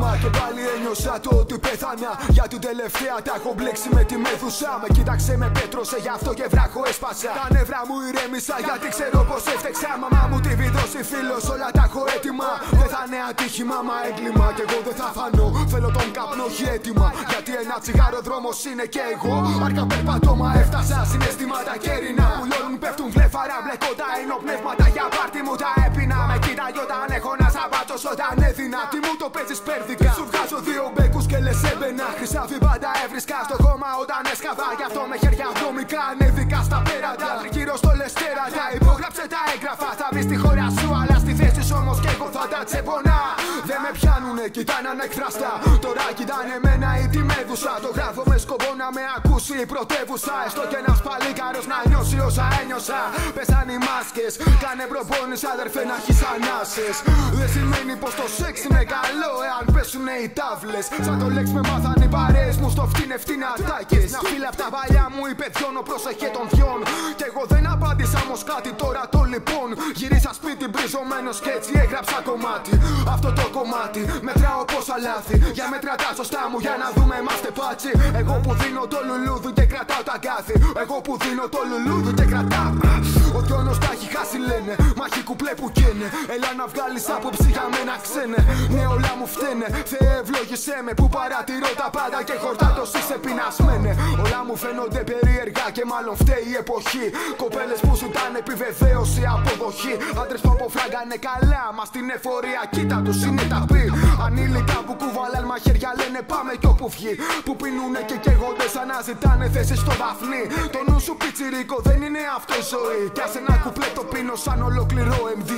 άτομα και πάλι ένιωσα το ότι πέθανα. Για την τελευταία τα έχω μπλέξει με τη μέδουσα. Με κοίταξε, με πέτρωσε, γι' αυτό και βράχο έσπασα. Τα νεύρα μου ηρέμησα γιατί ξέρω πως έφτεξα. Μαμά μου τη βιδώσει φίλος, όλα τα έχω έτοιμα. Δεν θα είναι ατύχημα, μα έγκλημα. Κι εγώ δεν θα φανώ, θέλω τον καπνό, όχι έτοιμα. Γιατί ένα τσιγάρο δρόμος είναι και εγώ. Άρκα περπατώμα έφτασα, συναισθήματα κέρινα. Πουλώνουν, πέφτουν βλέφαρα, μπλεκότα είναι πνεύματα. Για πάρτι μου τα έπινα. Με κοίταγε όταν έχω να σαβάτσος όταν έδινα. Τι μου το παίζεις πέρδικα. Σου βγάζω δύο μπέκους και λες έμπαινα. Χρυσάφι πάντα έβρισκα στο κόμμα όταν έσκαβα. Γι' αυτό με χέρια βρώμικα ανέβηκα στα πέρατα. Τριγύρω στο λεστέρατα, υπόγραψε τα έγγραφα. Θα βρεις τη χώρα σου, αλλά στη θέση σου όμως και εγώ θα τα τσεπωνά. Δεν με πιάνουνε, κοιτάνε ανεκφραστά. Τώρα κοιτάνε εμένα ή τη μέδουσα. Το γράφω με σκοπό να με ακούσει η πρωτεύουσα. Έστω και ένας παλίκαρος να νιώσει όσα ένιωσα. Πέσαν οι μάσκες, κάνε προπόνηση αδερφέ να έχεις ανάσες. Δεν σημαίνει πως το σεξ είναι καλό εάν πέσουνε οι τάβλες. Σαν το λέξ με μάθαν οι παρέες μου στο φτύνε φτυνατάκες. Να φύλλα απ' τα παλιά μου υπεδιώνω προσεχέ των δυο. Κι εγώ δεν απάντησα όμως κάτι τώρα το λοιπόν. Γυρίσα σπίτι μπριζωμένος κι έτσι έγραψα κομμάτι. Αυτό το κομμάτι μετράω πόσα λάθη. Για μέτρα τα σωστά μου για να δούμε είμαστε πάτσι. Εγώ που δίνω το λουλούδι και κρατάω τα γκάθη. Εγώ που δίνω το λουλούδι και κρατάω. Ο Διόνος τα έχει χάσει λένε. Μάχη κουπλέ που καίνε. Έλα να βγάλεις άποψη για μένα ξένε. Ναι όλα μου φταίνε. Θεέ ευλόγησέ με που παρατηρώ τα πάντα και χορτάτος είσαι πεινασμένε. Όλα μου φαίνονται περίεργα και μάλλον φταίει η εποχή. Κοπέλες που σου ήταν επιβεβαίωση αποδοχή. Άντρες που αποφράγκανε καλά μα στην εφορία κοίτα τους είναι ταπεί. Ανήλικα που κουβαλάν μαχαίρια λένε πάμε κι όπου βγει. Που πίνουνε και καίγονται σαν να ζητάνε θέση στο δαφνί. Το νου σου πιτσιρίκο δεν είναι αυτό η ζωή. Κι ας ένα κουπλέ το πίνω σαν ολόκληρο MD.